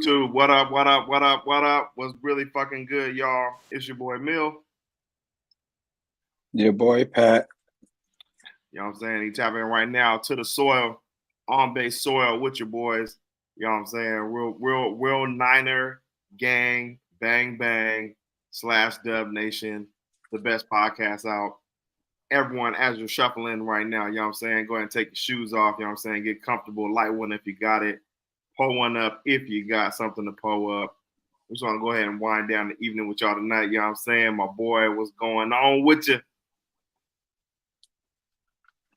YouTube. What up, what up, what up, what up? What's really fucking good, y'all? It's your boy Mill. Your boy Pat. You know what I'm saying? He tapping in right now to the soil, on base soil with your boys. You know what I'm saying? Real Niner gang, bang bang, /Dub Nation, the best podcast out. Everyone, as you're shuffling right now, you know what I'm saying? Go ahead and take your shoes off, you know what I'm saying? Get comfortable, light one if you got it. Pull one up if you got something to pull up. We just want to go ahead and wind down the evening with y'all tonight. You know what I'm saying? My boy, what's going on with you?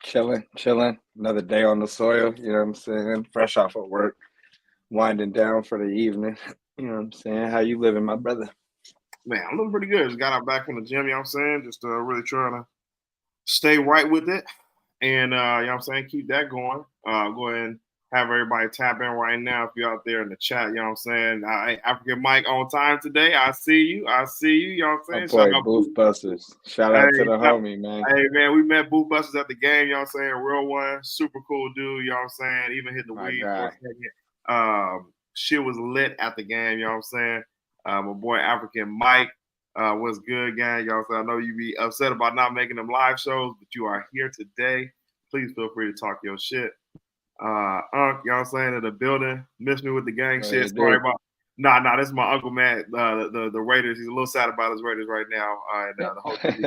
Chilling. Another day on the soil, you know what I'm saying? Fresh off of work, winding down for the evening. You know what I'm saying? How you living, my brother? Man, I'm looking pretty good. Just got out back from the gym, you know what I'm saying? Just really trying to stay right with it. And, you know what I'm saying? Keep that going. Go ahead and have everybody tap in right now if you're out there in the chat, you know what I'm saying? African Mike on time today. I see you, you know what I'm saying? Oh boy, Booth Busters. Shout out to the homie, man. Hey, man, we met Booth Busters at the game, you know what I'm saying? Real one, super cool dude, you know what I'm saying? Even hit the weed for a second. Shit was lit at the game, you know what I'm saying? My boy African Mike was good, gang. You know what I'm saying? I know you be upset about not making them live shows, but you are here today. Please feel free to talk your shit. You know what I'm saying, in the building. Miss me with the gang shit. Sorry about this is my uncle, man. The Raiders. He's a little sad about his Raiders right now. And the whole thing.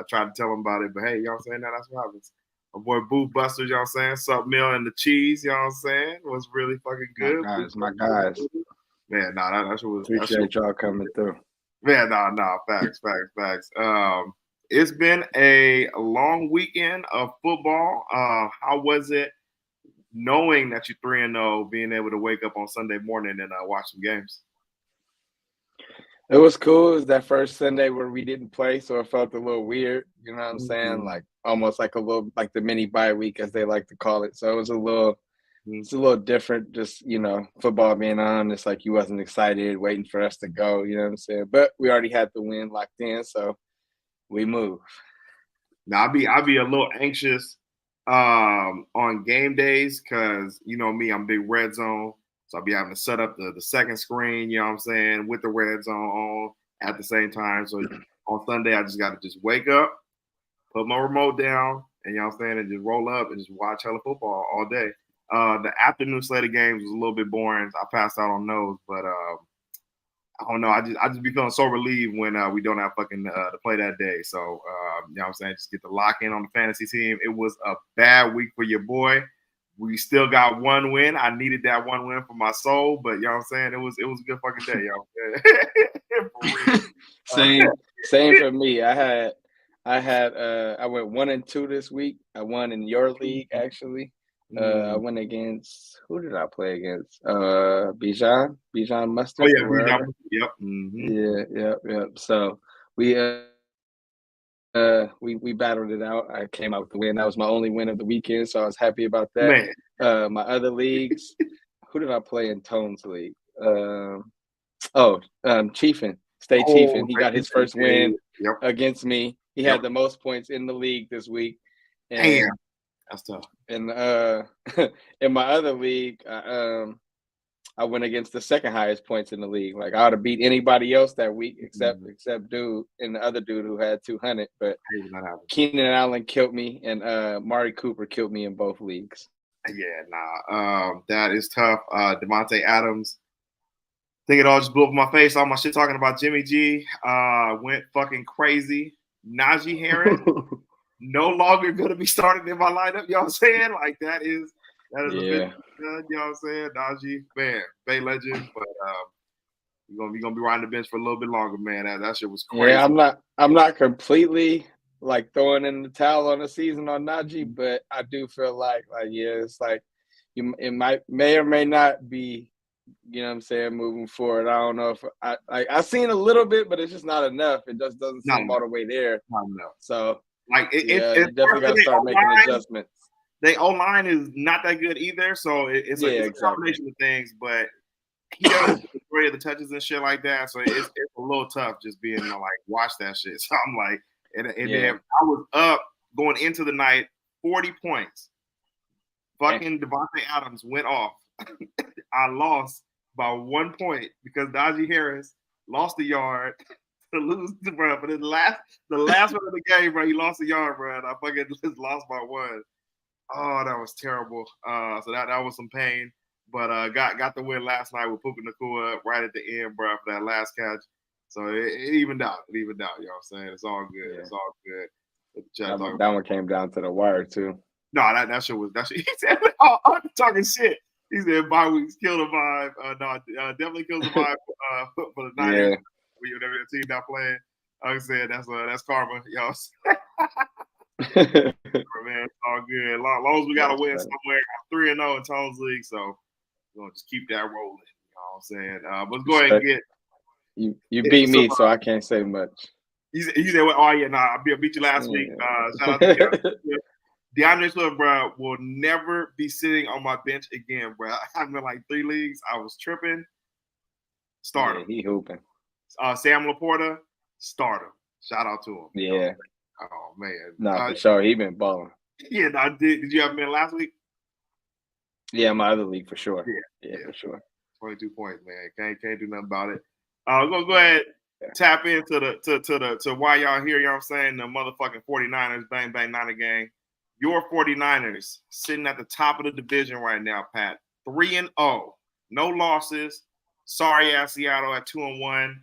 Tried to tell him about it, but hey, you know what I'm saying? That's what happens. My boy Boo Busters, you know what I'm saying? Sup Mill and the cheese, you know what I'm saying? Was really fucking good. My guys. Man, that shit was appreciate y'all coming through. Man, facts. It's been a long weekend of football. How was it knowing that you're 3-0, being able to wake up on Sunday morning and watch some games? It was cool. It was that first Sunday where we didn't play, so it felt a little weird. You know what I'm saying? Like almost like a little like the mini bye week, as they like to call it. So it was it's a little different. Just, you know, football being on. It's like you wasn't excited, waiting for us to go. You know what I'm saying? But we already had the win locked in, so we move. Now I'll be a little anxious on game days because you know me, I'm big red zone. So I'll be having to set up the second screen, you know what I'm saying, with the red zone on at the same time. So on Sunday, I just got to just wake up, put my remote down, and you know what I'm saying, and just roll up and just watch hella football all day. The afternoon slate of games was a little bit boring. I passed out on those, but I don't know. I just be feeling so relieved when we don't have fucking to play that day. So you know what I'm saying, just get the lock in on the fantasy team. It was a bad week for your boy. We still got one win. I needed that one win for my soul, but you know what I'm saying, it was a good fucking day, yo. Same for me. I went 1-2 this week. I won in your league actually. I went against, who did I play against? Bijan Mustard. Oh yeah, Bijan. Yep. Mm-hmm. Yep. So we battled it out. I came out with the win. That was my only win of the weekend, so I was happy about that. Man. My other leagues, who did I play in Tone's league? Chiefin. Chiefin. He got his first win against me. He had the most points in the league this week. And that's tough. And in my other league, I went against the second highest points in the league. Like I ought to beat anybody else that week except dude and the other dude who had 200. But Keenan Allen killed me, and Mari Cooper killed me in both leagues. Yeah, that is tough. Devontae Adams, I think it all just blew up in my face. All my shit talking about Jimmy G went fucking crazy. Najee Harris no longer going to be starting in my lineup. You know what I'm saying? Like that is a bit good. You know what I'm saying? Najee, man, Bay legend, but you're gonna be riding the bench for a little bit longer, man. That shit was crazy. Yeah, I'm not completely like throwing in the towel on the season on Najee, but I do feel like it's like it may or may not be, you know what I'm saying, moving forward. I don't know if I've seen a little bit, but it's just not enough. It just doesn't seem all the way there. So like you definitely got to start making adjustments. The O-line is not that good either, so it's a combination of things, but he doesn't get the majority of the touches and shit like that, so it's a little tough just being like, watch that shit. So I'm like, and then I was up going into the night, 40 points. Fucking Devontae Adams went off. I lost by 1 point because Najee Harris lost a yard to lose, bro. But the last one of the game, bro, he lost a yard, bro. And I fucking just lost by 1. Oh, that was terrible. So that was some pain. But got the win last night with Puka Nacua right at the end, bro, for that last catch. So it evened out. You know what I'm saying? It's all good. Yeah. It's all good. That one came down to the wire too. No, that shit was that shit. He said, I'm talking shit. He said bye weeks kill the vibe. Definitely kills the vibe for the Niners. Yeah. Whenever the team not playing. Like I said, that's karma, y'all. Man, it's all good. As long as we got to win somewhere, I'm 3-0 in Tones League, so we're going to just keep that rolling. You know what I'm saying? Let's go ahead and get – You beat me, so I can't say much. You said, well, oh, yeah, I beat you last week. Shout out to DeAndre Swift, bro, will never be sitting on my bench again, bro. I've been like 3 leagues. I was tripping. Start him. He hooping. Sam Laporta, start him. Shout out to him. Yeah. Oh, man. For sure. He been balling. Yeah, I did. Did you have him in last week? Yeah, my other league for sure. Yeah, for sure. 22 points, man. Can't do nothing about it. We're gonna go ahead tap into the why y'all here. You know what I'm saying? The motherfucking 49ers, bang bang Niner gang. Your 49ers sitting at the top of the division right now, Pat. 3-0, no losses. Sorry ass Seattle at 2-1.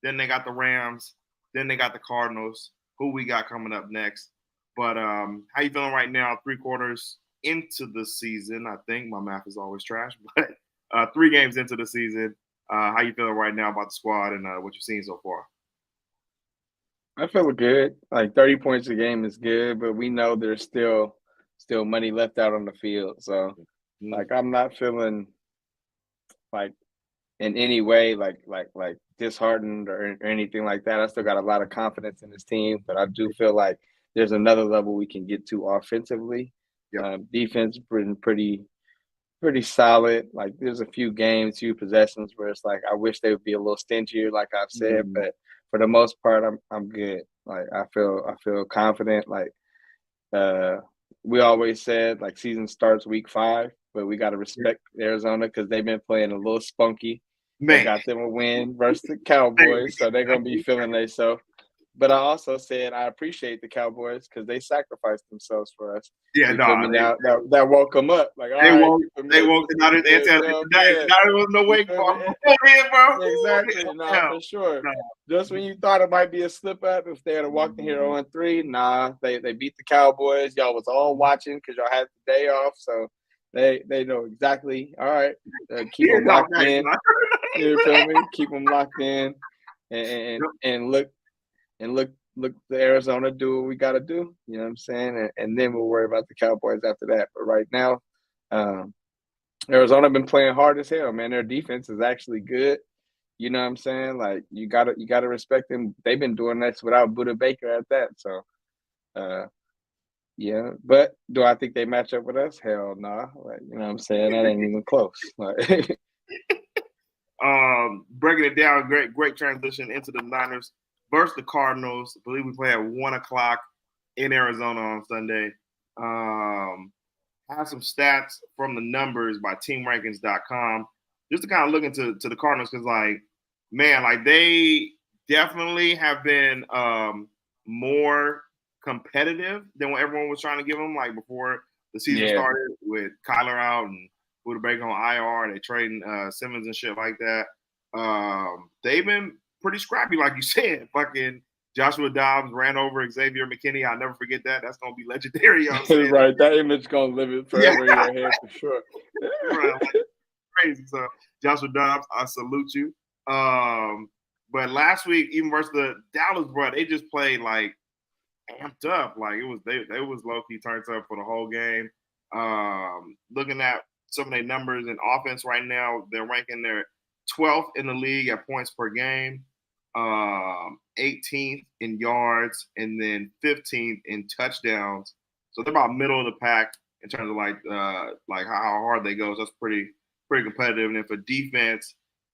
Then they got the Rams. Then they got the Cardinals. Who we got coming up next? But how you feeling right now? 3 quarters into the season, I think my math is always trash, but 3 games into the season. How you feeling right now about the squad and what you've seen so far? I feel good. Like 30 points a game is good, but we know there's still money left out on the field. So, like, I'm not feeling like in any way like disheartened or anything like that. I still got a lot of confidence in this team, but I do feel like there's another level we can get to offensively. Yep. Defense been pretty solid. Like there's a few possessions where it's like I wish they would be a little stingier, like I've said, but for the most part, I'm good. Like I feel confident. Like we always said, like season starts week 5, but we got to respect Arizona because they've been playing a little spunky. They got them a win versus the Cowboys, so they're gonna be feeling themselves. But I also said I appreciate the Cowboys because they sacrificed themselves for us. Yeah, that woke them up. Like they woke. Not there was no wake for them, bro. Exactly, for sure. No. Just when you thought it might be a slip up, if they had walked in here 0-3, they beat the Cowboys. Y'all was all watching because y'all had the day off, so they know exactly. All right, keep them locked in. You feel me? Keep them locked in, and look to Arizona do what we got to do. You know what I'm saying? And then we'll worry about the Cowboys after that. But right now, Arizona been playing hard as hell, man. Their defense is actually good. You know what I'm saying? Like you gotta respect them. They've been doing this without Budda Baker at that. So, yeah. But do I think they match up with us? Hell no. Nah. Like, you know what I'm saying? That ain't even close. Like, breaking it down, great transition into the Niners versus the Cardinals. I believe we play at 1:00 in Arizona on Sunday. Have some stats from the numbers by teamrankings.com just to kind of look into the Cardinals because, like, man, like they definitely have been more competitive than what everyone was trying to give them, like before the season started with Kyler out and Budda Baker on IR. They trading Simmons and shit like that. They've been pretty scrappy, like you said. Fucking Joshua Dobbs ran over Xavier McKinney. I'll never forget that. That's gonna be legendary. You know right, that image gonna live it forever in your head for sure. Right, like, crazy. So Joshua Dobbs, I salute you. But last week, even versus the Dallas, bro, they just played like amped up. Like it was they was low key turned up for the whole game. Looking at some of their numbers in offense right now, they're ranking their 12th in the league at points per game, 18th in yards, and then 15th in touchdowns. So they're about middle of the pack in terms of like how hard they go. So that's pretty competitive. And then for defense,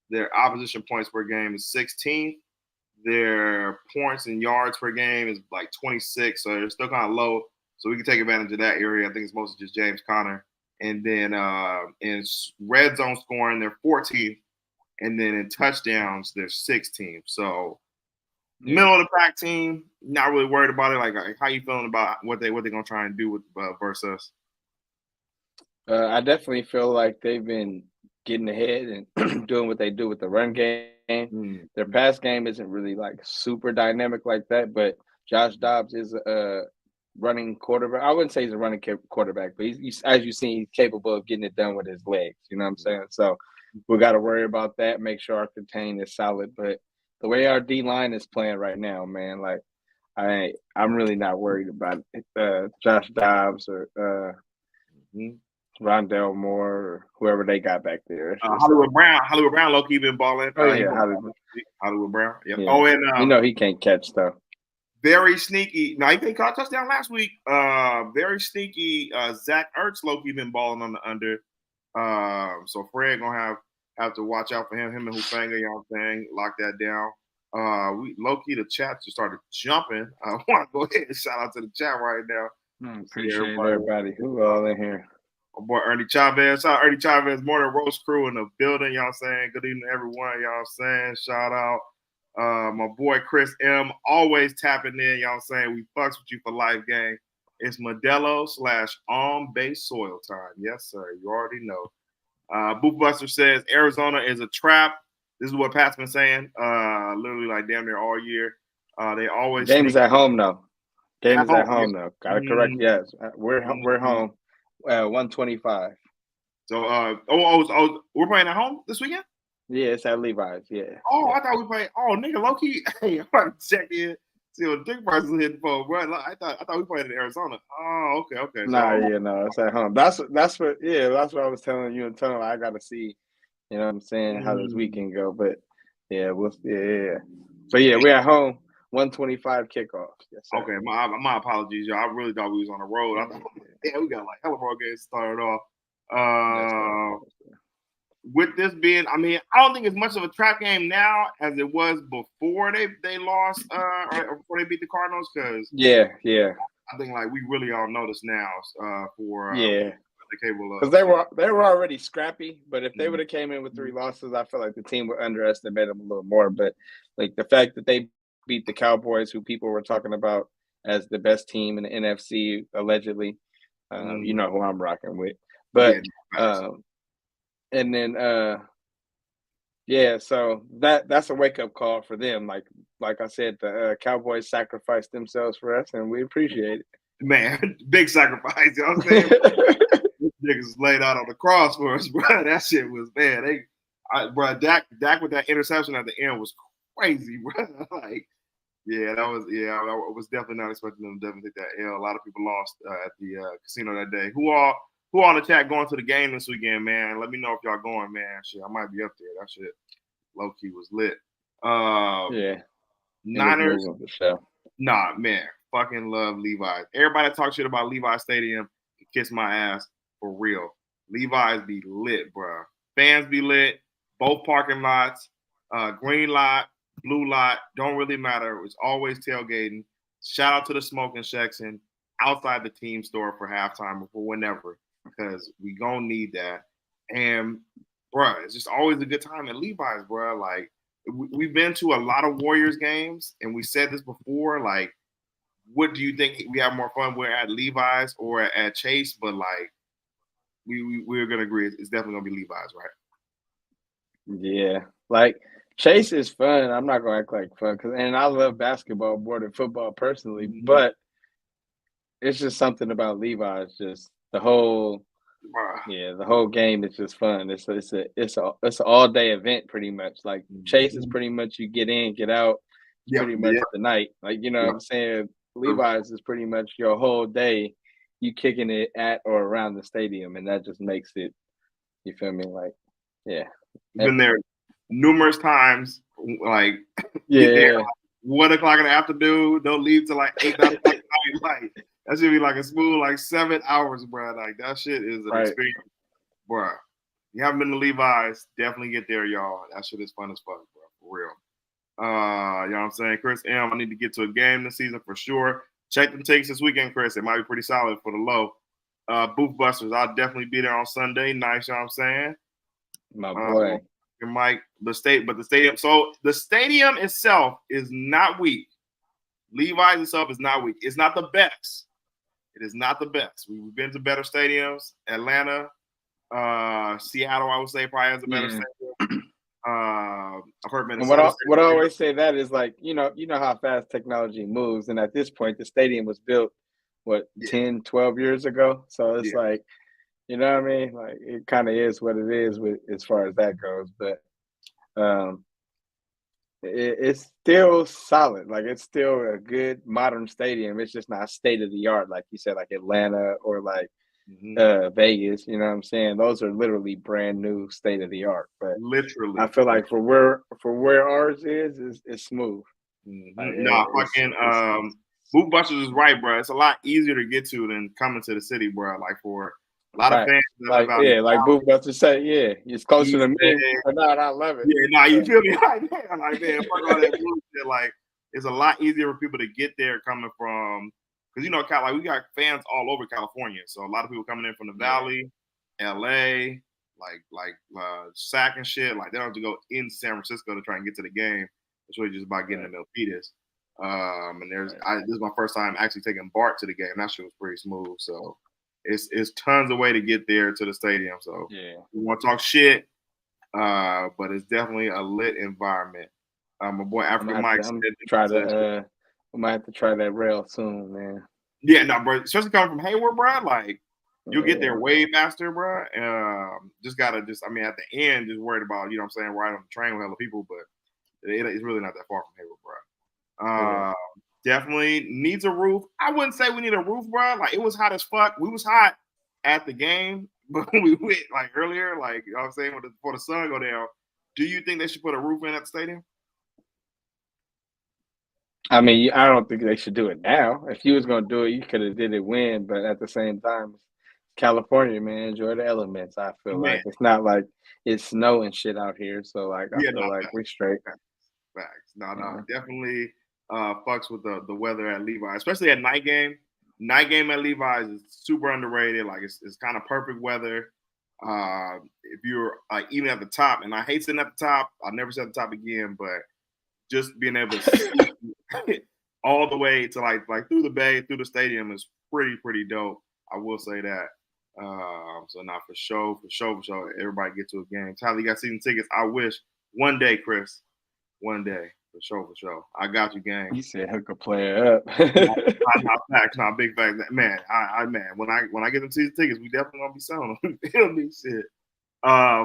their opposition points per game is 16th. Their points and yards per game is like 26, so they're still kind of low. So we can take advantage of that area. I think it's mostly just James Conner and then in red zone scoring they're 14th, and then in touchdowns they're 16th. So middle of the pack team, not really worried about it. Like how you feeling about what they're gonna try and do with versus us? I definitely feel like they've been getting ahead and doing what they do with the run game. Their pass game isn't really like super dynamic like that, but Josh Dobbs is a running quarterback. I wouldn't say he's a running quarterback, but he's as you've seen, he's capable of getting it done with his legs. You know what I'm saying? So we got to worry about that. Make sure our contain is solid. But the way our D line is playing right now, man, like I'm really not worried about Josh Dobbs or Rondell Moore or whoever they got back there. Hollywood Brown, low-key been balling. Oh yeah, Hollywood Brown. Yep. Yeah. Oh, and you know he can't catch though. Very sneaky. No, he caught a touchdown last week. Very sneaky. Zach Ertz low-key been balling on the under. So Fred gonna have to watch out for him. Him and Hufanga, you know what I'm saying? Lock that down. We low-key the chat just started jumping. I want to go ahead and shout out to the chat right now. Appreciate everybody. Who all in here? My boy Ernie Chavez. Shout out Ernie Chavez, Morning Roast Crew in the building. Y'all saying good evening, everyone. Y'all saying shout out. My boy Chris M. Always tapping in. Y'all saying we fucks with you for life, gang. It's Modelo / on base soil time. Yes, sir. You already know. Boop Buster says Arizona is a trap. This is what Pat's been saying. Literally like damn near all year. They always games at home though. Games at home though. Gotta correct. Yes, we're home. 125. So we're playing at home this weekend? Yeah, it's at Levi's. Yeah. Oh, I thought we played. Oh, nigga, low key. Hey, I'm about to check in. See what drink prices are hitting for, bro. I thought we played in Arizona. Oh, okay. No, it's at home. That's what I was telling you and telling I got to see. You know what I'm saying? How this weekend go, but yeah, yeah. So yeah, we're at home. 125 kickoff. Yes, sir. Okay, my apologies, y'all. I really thought we was on the road. I thought, we got like hella more games started off. With this being, I mean, I don't think it's much of a trap game now as it was before they lost or before they beat the Cardinals. Because yeah, I think like we really all know this now for the cable because they were already scrappy. But if they would have came in with 3 losses, I feel like the team would underestimate them a little more. But like the fact that they beat the Cowboys, who people were talking about as the best team in the NFC allegedly, you know who I'm rocking with, but. And then, so that's a wake up call for them. Like I said, the Cowboys sacrificed themselves for us, and we appreciate it. Man, big sacrifice. You know what I'm saying? These niggas laid out on the cross for us, bro. That shit was bad. Bro, Dak with that interception at the end was crazy, bro. Like, I was definitely not expecting them to definitely take that L. A lot of people lost at the casino that day. Who on the chat going to the game this weekend, man? Let me know if y'all going, man. Shit, I might be up there. That shit low key was lit. Niners. Nah, man. Fucking love Levi's. Everybody that talks shit about Levis Stadium can kiss my ass for real. Levi's be lit, bro. Fans be lit. Both parking lots, green lot, blue lot, don't really matter. It's always tailgating. Shout out to the smoking section outside the team store for halftime or for whenever. Because we gonna need that. And bruh, it's just always a good time at Levi's, bruh. Like we've been to a lot of Warriors games, and we said this before. Like, what do you think we have more fun with at Levi's or at Chase? But like, we're gonna agree it's definitely gonna be Levi's, right? Yeah, like Chase is fun. I'm not gonna act like fun and I love basketball more than football personally, but it's just something about Levi's. Just the whole game is just fun. It's an all day event pretty much. Like Chase is pretty much you get in, get out, pretty much the night. Like you know what I'm saying. Levi's is pretty much your whole day. You kicking it at or around the stadium, and that just makes it. You feel me? Like been there numerous times. Like there, like 1 o'clock in the afternoon. Don't leave till like 8 o'clock. Like that should be like a smooth like 7 hours, bro. Like that shit is an experience, bro. You haven't been to Levi's, definitely get there, y'all. That shit is fun as fuck, bro. For real. You know what I'm saying? Chris M, I need to get to a game this season for sure. Check the tickets this weekend, Chris. It might be pretty solid for the low. Booth Busters. I'll definitely be there on Sunday. Nice, you know what I'm saying? My boy. Mike, the stadium. So the stadium itself is not weak. Levi's itself is not weak. It's not the best. It is not the best. We've been to better stadiums. Atlanta, Seattle, I would say, probably has a better stadium. I've heard Minnesota. What I always say that is like, you know how fast technology moves. And at this point, the stadium was built, 10, 12 years ago? So it's like, you know what I mean? Like, it kind of is what it is with as far as that goes. But it's still solid. Like, it's still a good modern stadium. It's just not state of the art, like you said, like Atlanta or like Vegas. You know what I'm saying? Those are literally brand new, state of the art. But literally, I feel like for where ours is smooth. Booth Busters is right, bro. It's a lot easier to get to than coming to the city, bro. Like for a lot of fans, like Booth Busters say, it's closer to me. But not, I love it. You feel me? Like man, fuck all that bullshit. Like it's a lot easier for people to get there coming from, because like we got fans all over California, so a lot of people coming in from the Valley, LA, like Sac and shit. Like they don't have to go in San Francisco to try and get to the game. It's really just about getting to Milpitas. And this is my first time actually taking Bart to the game. That shit was pretty smooth. So it's tons of way to get there to the stadium. So we want to talk shit, but it's definitely a lit environment. My boy African Mike said, we might have to try that rail soon, man. Yeah, no, bro. Especially coming from Hayward, bro. Like you'll get there way faster, bro. At the end, just worried about, you know what I'm saying, riding on the train with hella people, but it's really not that far from Hayward, bro. Definitely needs a roof. I wouldn't say we need a roof, bro. Like it was hot as fuck. We was hot at the game, but we went like earlier, like you know what I'm saying, before the sun go down. Do you think they should put a roof in at the stadium? I mean, I don't think they should do it now. If you was gonna do it, you could have did it when. But at the same time, California, man, enjoy the elements. I feel like it's not like it's snow and shit out here, so like I feel like we straight. Facts. No, definitely fucks with the weather at Levi's, especially at night game. Night game at Levi's is super underrated. Like it's kind of perfect weather. If you're even at the top, and I hate sitting at the top, I'll never sit at the top again, but just being able to see all the way to like through the bay, through the stadium is pretty dope. I will say that. So now for sure, everybody get to a game. Tyler, you got season tickets? I wish one day, Chris. One day, for sure. I got you, gang. You said hook a player up. not big facts. Man, when I get them season tickets, we definitely gonna be selling them. Feel me, shit.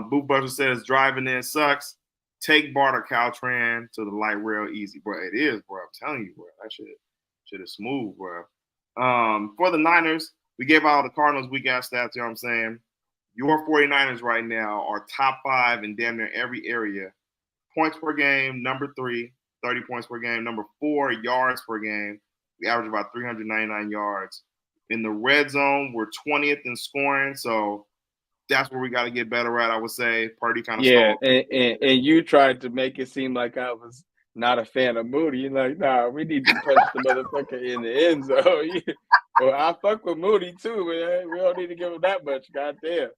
Booth Buster says driving in sucks. Take Bart or Caltran to the light rail easy, bro. It is, bro. I'm telling you, bro. That shit is smooth, bro. For the Niners, we gave out the Cardinals week ass stats. You know what I'm saying? Your 49ers right now are top 5 in damn near every area. Points per game, number 3, 30 points per game. Number 4, yards per game. We average about 399 yards. In the red zone, we're 20th in scoring, so that's where we got to get better at, I would say. Purdy kind of stalled. And you tried to make it seem like I was not a fan of Moody. You're like, nah, we need to punch the motherfucker in the end zone. Well, I fuck with Moody too, man. We don't need to give him that much. Goddamn.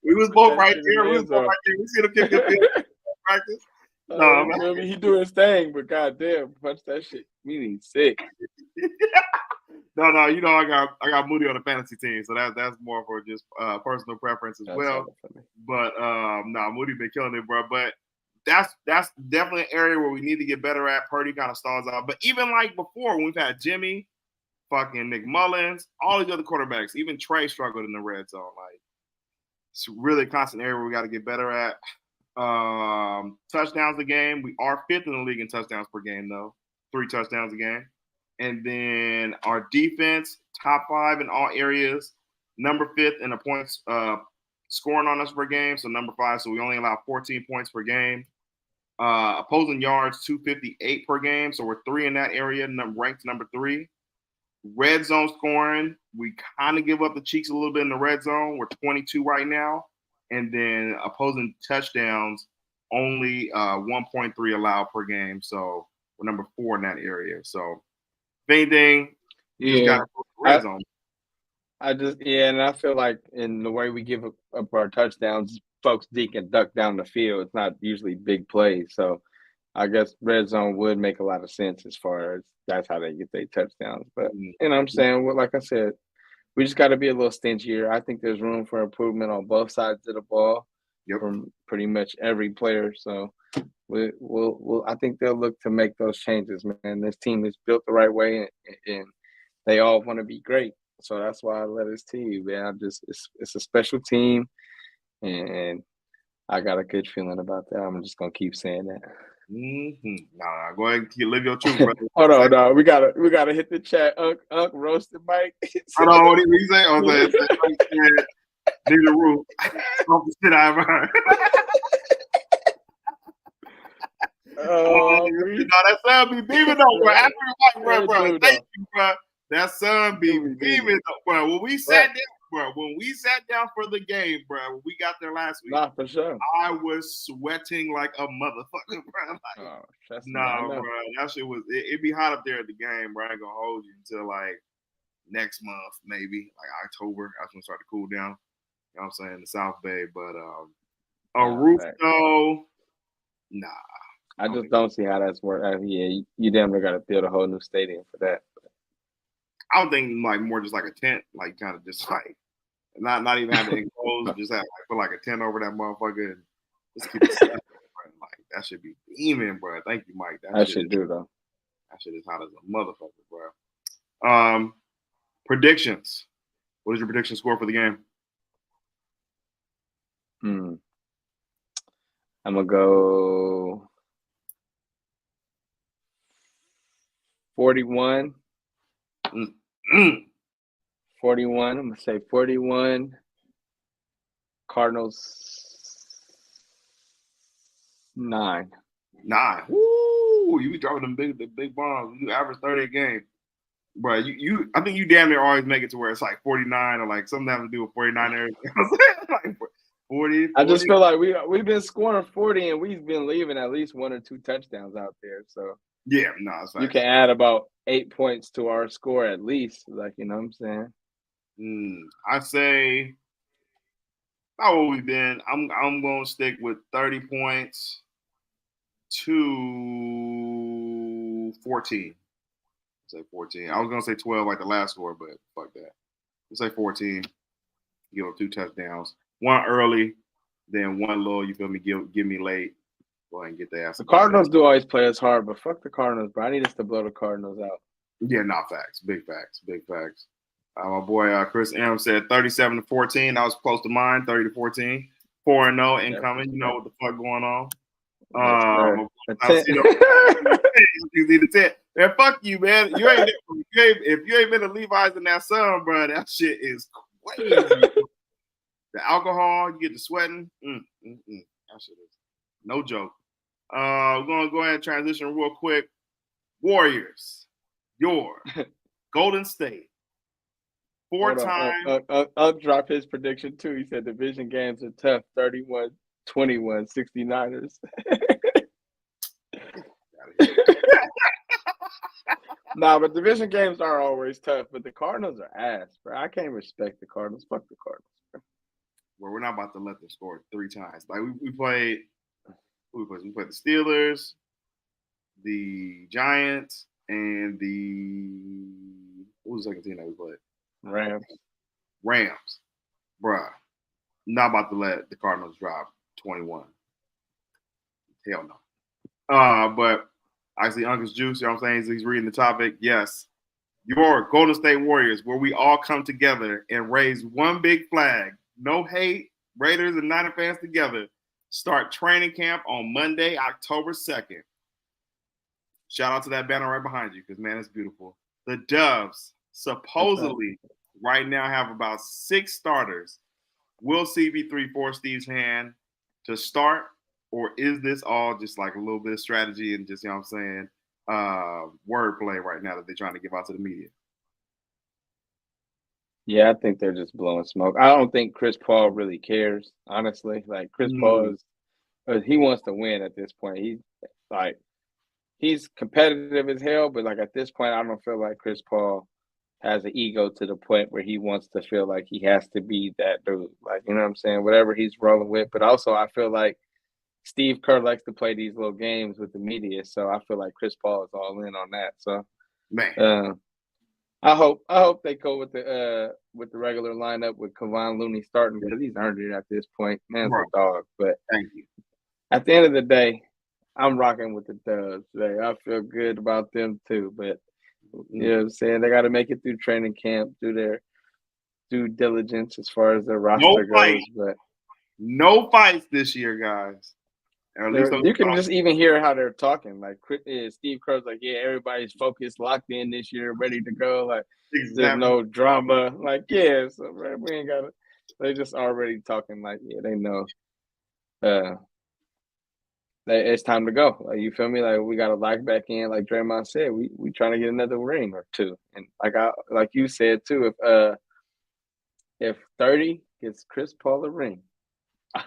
We was both right there. We see him kick the practice. No, he doing his thing, but goddamn, punch that shit. We need sick. No, I got Moody on the fantasy team, so that's more for just personal preference as well. But Moody been killing it, bro. But that's definitely an area where we need to get better at. Purdy kind of stalls out, but even like before, when we've had Jimmy, fucking Nick Mullins, all these other quarterbacks, even Trey struggled in the red zone. Like it's really a constant area where we got to get better at. Touchdowns a game, we are 5th in the league in touchdowns per game, though. 3 touchdowns a game. And then our defense, top 5 in all areas, number 5th in the points scoring on us per game, so number 5. So we only allow 14 points per game. Opposing yards, 258 per game, so we're 3 in that area, ranked number 3. Red zone scoring, we kind of give up the cheeks a little bit in the red zone. We're 22 right now. And then opposing touchdowns, only 1.3 allowed per game, so we're number 4 in that area. So if anything, you just got to go to the red zone. And I feel like in the way we give up our touchdowns, folks deke and duck down the field. It's not usually big plays. So I guess red zone would make a lot of sense as far as that's how they get their touchdowns. But you know what I'm saying? Well, like I said, we just got to be a little stingier. I think there's room for improvement on both sides of the ball from pretty much every player. So we'll I think they'll look to make those changes, man. This team is built the right way, and they all want to be great. So that's why I let us to you, man. It's a special team, and I got a good feeling about that. I'm just gonna keep saying that. Nah, go ahead and live your truth, brother. Hold on, no, we gotta hit the chat. Unc roasted Mike. Hold on, what did he say? I was like, do the roof. Off the shit I ever heard. That son be beaming though, bro. After the white, bro. Thank you, bro. That son be beaming, bro. When we sat down for the game, bro, when we got there last week, nah, for sure. I was sweating like a motherfucker, bro. Like, bro. That shit was. It be hot up there at the game, bro. I ain't gonna hold you until like next month, maybe like October. That's when it start to cool down. You know what I'm saying? The South Bay, but a roof though, nah. I just don't see how that's work. Yeah, you damn near got to build a whole new stadium for that. I don't think like more just like a tent, like kind of just like not even have to enclose, just have like put like a tent over that motherfucker and just keep it set, like that should be beaming, bro. Thank you, Mike. That should do though. That shit is hot as a motherfucker, bro. Predictions. What is your prediction score for the game? I'm gonna go 41. 41. I'm gonna say 41. Cardinals 9. 9. Woo! You be dropping the big bombs. You average 30 a game, bro. You I think you damn near always make it to where it's like 49 or like something having to do with 49ers. Like 40. I just feel like we've been scoring 40 and we've been leaving at least 1 or 2 touchdowns out there. So yeah, no, you can add about 8 points to our score at least. Like, you know what I'm saying? I say how old we been. I'm gonna stick with 30 points to 14. Say 14. I was gonna say 12 like the last score, but fuck that. Let's say 14. Give them 2 touchdowns. 1 early, then 1 low. You feel me? Give me late. Go ahead and get the ass. The Cardinals do always play us hard, but fuck the Cardinals, bro. I need us to blow the Cardinals out. Yeah, not facts. Big facts. Big facts. My boy Chris M said 37-14. That was close to mine. 30-14. 4-0 incoming. You know what the fuck going on. You see the 10. Man, fuck you, man. If you ain't been to Levi's in that sun, bro, that shit is crazy. The alcohol, you get the sweating. That shit is no joke. We're gonna go ahead and transition real quick. Warriors, your Golden State. 4-time. I'll drop his prediction too. He said division games are tough. 31-21, 69ers. Nah, but division games are always tough. But the Cardinals are ass, bro. I can't respect the Cardinals. Fuck the Cardinals, bro. Well, we're not about to let them score 3 times. Like we played. We played the Steelers, the Giants, and what was the second team that we played? Rams. Bruh. Not about to let the Cardinals drop 21. Hell no. But I see Uncle's Juice, you know what I'm saying? He's reading the topic. Yes. Your Golden State Warriors, where we all come together and raise one big flag. No hate. Raiders and Niner fans together. Start training camp on Monday, October 2nd. Shout out to that banner right behind you because, man, it's beautiful. The Doves supposedly right now have about 6 starters. Will CB3 force Steve's hand to start, or is this all just like a little bit of strategy and just, you know what I'm saying, wordplay right now that they're trying to give out to the media? Yeah, I think they're just blowing smoke. I don't think Chris Paul really cares, honestly. Like, Chris Paul he wants to win at this point. He's competitive as hell, but like at this point, I don't feel like Chris Paul has an ego to the point where he wants to feel like he has to be that dude. Like, you know what I'm saying? Whatever he's rolling with. But also, I feel like Steve Kerr likes to play these little games with the media. So I feel like Chris Paul is all in on that. So, Man. I hope they go with the regular lineup with Kevon Looney starting because he's earned it at this point. Man's a dog. But thank you. At the end of the day, I'm rocking with the Dubs today. I feel good about them too. But you know what I'm saying? They got to make it through training camp, do their due diligence as far as their roster goes. But no fights this year, guys. At least you can just even hear how they're talking. Like Steve Kerr's like, yeah, everybody's focused, locked in this year, ready to go. Like there's no drama. Like yeah, so man, we ain't got it. They just already talking like yeah, they know. It's time to go. Like you feel me? Like we got to lock back in. Like Draymond said, we trying to get another ring or two. And like you said too, if 30 gets Chris Paul a ring,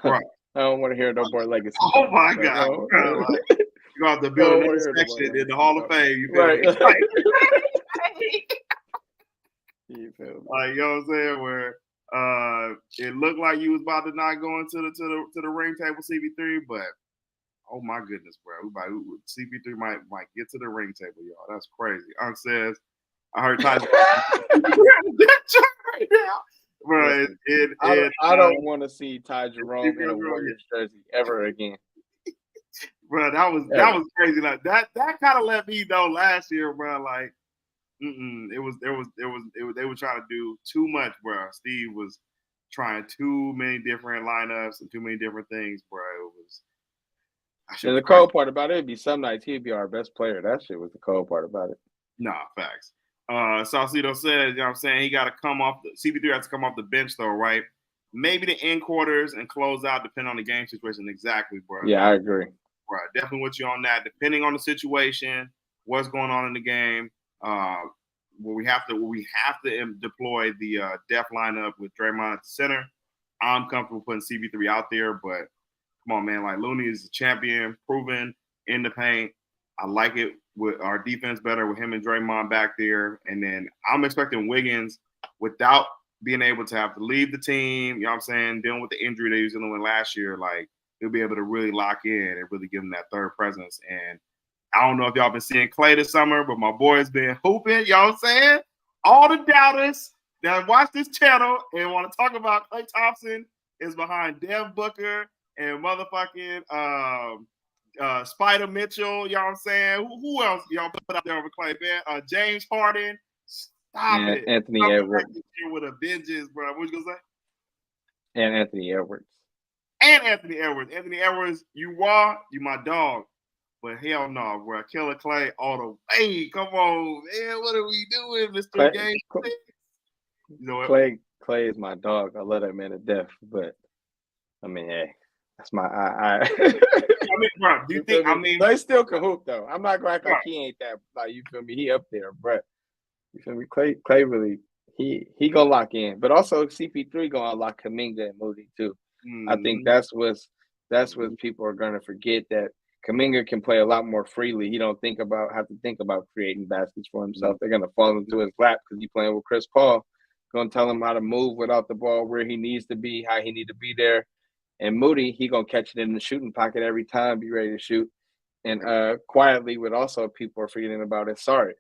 right. I don't want to hear no more legacy. Oh my God! Like, you have to build another section in the Hall of Fame. You feel me? You feel me? Like you know what I'm saying? Where it looked like you was about to not go into the ring table, CP3, but oh my goodness, bro! CP3 might get to the ring table, y'all. That's crazy. Unc says, I heard Ty. right now. Bro, I don't want to see Ty Jerome in a Warriors jersey ever again. Bro, that was crazy. Like that kind of let me know last year, bro. Like, they were trying to do too much, bro. Steve was trying too many different lineups and too many different things, bro. It was. And the cold part about it'd be some nights he'd be our best player. That shit was the cold part about it. Nah, facts. Salcido says, you know what I'm saying, he got to come off CP3 has to come off the bench though, right? Maybe the end quarters and close out, depending on the game situation. Exactly, bro. Yeah, I agree. Bro, definitely with you on that. Depending on the situation, what's going on in the game, we have to deploy the depth lineup with Draymond at the center. I'm comfortable putting CP3 out there, but come on, man. Like Looney is a champion, proven in the paint. I like it with our defense better with him and Draymond back there. And then I'm expecting Wiggins, without being able to have to leave the team, you know what I'm saying, dealing with the injury they was dealing with last year, like he'll be able to really lock in and really give him that third presence. And I don't know if y'all been seeing Clay this summer, but my boy's been hooping, you know what I'm saying? All the doubters that watch this channel and want to talk about Klay Thompson is behind Dev Booker and motherfucking Spider Mitchell, you know what I'm saying? Who else y'all put out there over Clay, man? James Harden. Stop it. Anthony Edwards. With a vengeance, bro. What you gonna say? And Anthony Edwards. Anthony Edwards, you my dog. But hell no, bro. Killer Clay all the way. Come on, man. What are we doing, Mr. Game? You know Clay is my dog. I love that man to death. But I mean, hey. That's my I mean, bro, do you think? They still can hoop though. I'm not gonna act like he ain't that. Like you feel me? He up there, bro. You feel me? Clay really he gonna lock in, but also CP3 gonna unlock Kuminga and Moody too. I think that's what people are gonna forget, that Kuminga can play a lot more freely. He don't have to think about creating baskets for himself. They're gonna fall into his lap because he's playing with Chris Paul. Gonna tell him how to move without the ball, where he needs to be, how he need to be there. And Moody, he gonna catch it in the shooting pocket every time, be ready to shoot. And quietly, what also people are forgetting about is Sarge.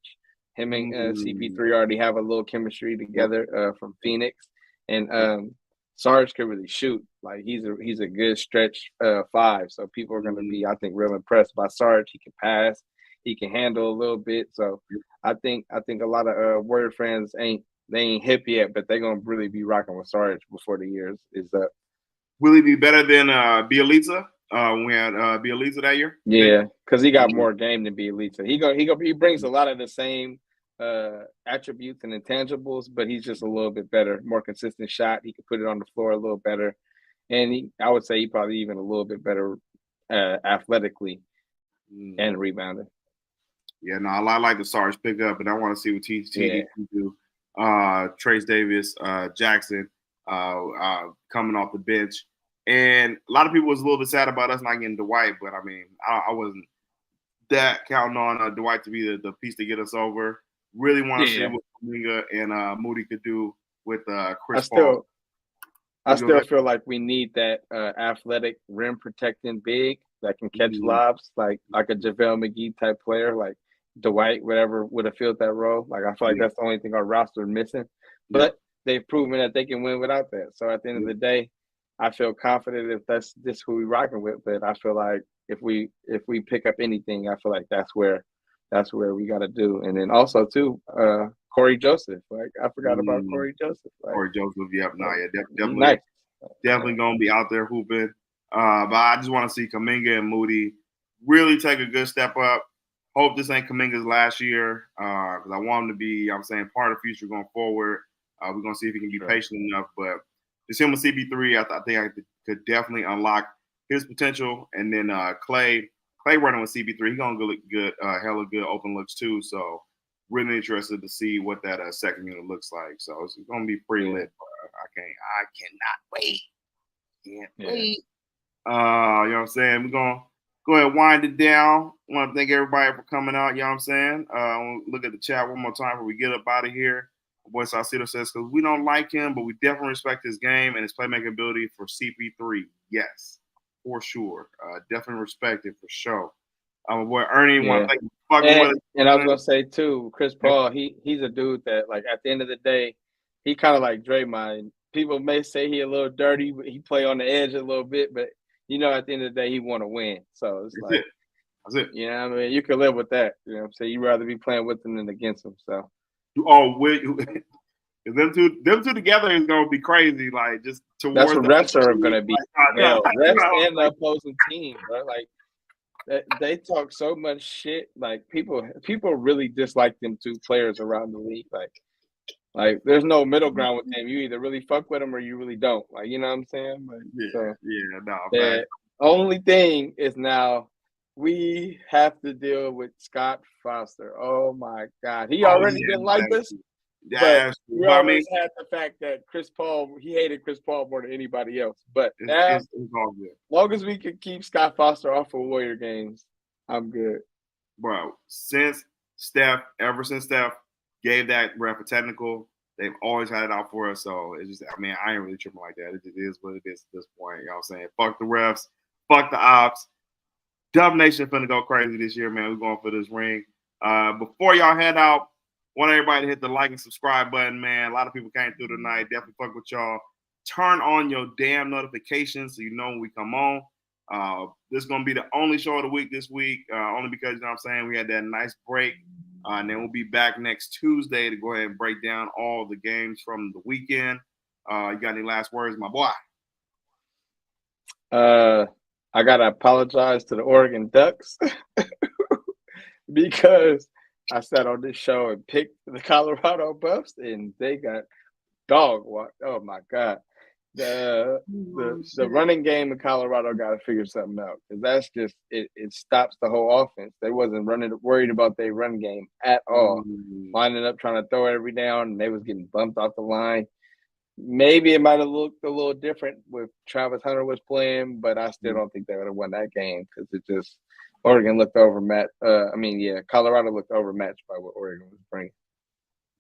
Him and CP3 already have a little chemistry together from Phoenix, and Sarge can really shoot. Like he's a good stretch five. So people are gonna be, I think, real impressed by Sarge. He can pass, he can handle a little bit. So I think a lot of Warrior fans ain't hip yet, but they're gonna really be rocking with Sarge before the year is up. Will he be better than Bielitsa? When we had Bielitsa that year? Yeah, because he got more game than Bielitsa. He brings a lot of the same attributes and intangibles, but he's just a little bit better, more consistent shot. He can put it on the floor a little better, and I would say he probably even a little bit better athletically and rebounding. Yeah, no, I like the Sarge pickup, and I want to see what TD can do. Trace Davis, Jackson coming off the bench. And a lot of people was a little bit sad about us not getting Dwight, but I mean, I wasn't that counting on Dwight to be the piece to get us over. Really want to see what Kuminga and Moody could do with Chris I Paul. still feel like we need that athletic rim protecting big that can catch lobs, like a JaVale McGee type player, like Dwight, whatever would have filled that role. Like I feel like that's the only thing our roster is missing. But they've proven that they can win without that. So at the end of the day, I feel confident if that's just who we're rocking with. But I feel like if we pick up anything, I feel like that's where we got to do. And then also too, Corey Joseph. Like I forgot about Corey Joseph. Like, Corey Joseph, definitely, nice. Definitely gonna be out there hooping. But I just want to see Kuminga and Moody really take a good step up. Hope this ain't Kuminga's last year because I want him to be, I'm saying, part of the future going forward. We're gonna see if he can be patient enough. But just him with CP3, I think I could definitely unlock his potential. And then Clay running with CP3, he's gonna look good, hella good open looks too. So really interested to see what that second unit looks like. So it's gonna be pretty lit. I cannot wait. Can't wait. You know what I'm saying? We're gonna go ahead and wind it down. I want to thank everybody for coming out. You know what I'm saying? Look at the chat one more time before we get up out of here. My boy Saucedo says, because we don't like him, but we definitely respect his game and his playmaking ability for CP3. Yes, for sure. Definitely respect it for sure. My boy Ernie, want to thank you for fucking with us. And I was gonna say too, Chris Paul, he's a dude that, like, at the end of the day, he kind of like Draymond. People may say he a little dirty, but he play on the edge a little bit. But you know, at the end of the day, he want to win. So it's like, that's it. You know what I mean? You can live with that. You know what I'm saying? You'd rather be playing with them than against them. So. Them two together is gonna be crazy. Like just towards that's what refs are gonna be. Refs and the opposing team, bro. Like they talk so much shit. Like people really dislike them two players around the league. Like there's no middle ground with them. You either really fuck with them or you really don't. Like, you know what I'm saying? The only thing is now we have to deal with Scott Foster. Oh my God, he already didn't like us. But we always had the fact that Chris Paul, he hated Chris Paul more than anybody else. But now, it's all good. As long as we can keep Scott Foster off of Warrior games, I'm good. Bro, ever since Steph gave that ref a technical, they've always had it out for us. So it's just, I mean, I ain't really tripping like that. It just is what it is at this point. You know what I'm saying? Fuck the refs, fuck the ops. Dub Nation finna go crazy this year, man. We're going for this ring. Before y'all head out, want everybody to hit the like and subscribe button, man. A lot of people came through tonight. Definitely fuck with y'all. Turn on your damn notifications so you know when we come on. This is going to be the only show of the week this week, only because, you know what I'm saying, we had that nice break. And then we'll be back next Tuesday to go ahead and break down all the games from the weekend. You got any last words, my boy? I got to apologize to the Oregon Ducks because I sat on this show and picked the Colorado Buffs, and they got dog walked. Oh my God, the running game in Colorado got to figure something out because that's just it stops the whole offense. They wasn't worried about their run game at all. Lining up trying to throw every down, and they was getting bumped off the line. Maybe it might have looked a little different with Travis Hunter was playing, but I still don't think they would have won that game because it just. Oregon looked overmatched. Colorado looked overmatched by what Oregon was bringing.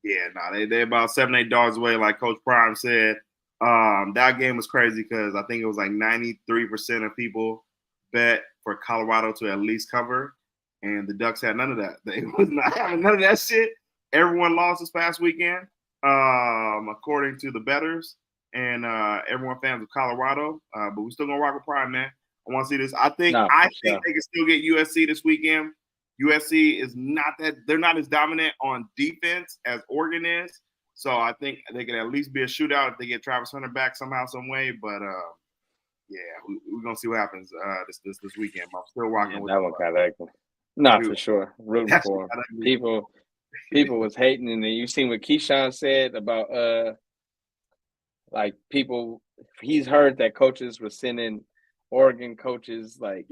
Yeah, they're about 7-8 dogs away, like Coach Prime said. That game was crazy because I think it was like 93% of people bet for Colorado to at least cover, and the Ducks had none of that. They was not having none of that shit. Everyone lost this past weekend, according to the bettors, and everyone fans of Colorado. But we're still gonna rock with Prime, man. I want to see this. I think they can still get USC this weekend. USC is not that they're not as dominant on defense as Oregon is. So I think they can at least be a shootout if they get Travis Hunter back somehow, some way. But we're gonna see what happens this weekend. But I'm still rocking with that one kind of ugly. Not for sure. Rooting for him. People was hating, and then you seen what Keyshawn said about like people. He's heard that coaches were sending Oregon coaches like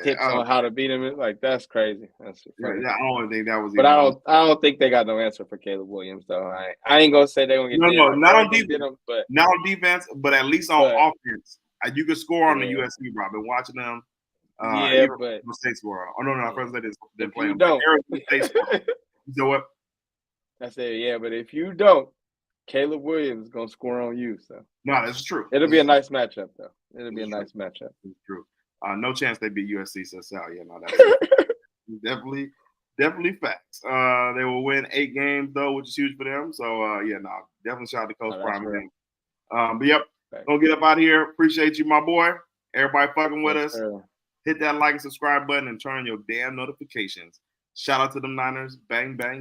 tips on how to beat him. Like that's crazy. That's funny. I don't think that was. But I don't think they got no answer for Caleb Williams though. I ain't gonna say they're gonna get not on defense, not on defense, but at least on offense. You could score on the USC, bro. I've been watching them. But State score. Oh no, First State didn't play them. Don't. You know what? I said, yeah, but if you don't, Caleb Williams is gonna score on you. So No, that's true. It'll be a nice matchup, though. It'll be a nice matchup. It's true. No chance they beat USC since out. Yeah, no, that's definitely facts. They will win 8 games though, which is huge for them. So yeah, no, definitely shout out to Coach Prime. But yep, gonna get up out of here. Appreciate you, my boy. Everybody fucking with us. Sir. Hit that like and subscribe button and turn on your damn notifications. Shout out to them Niners. Bang, bang.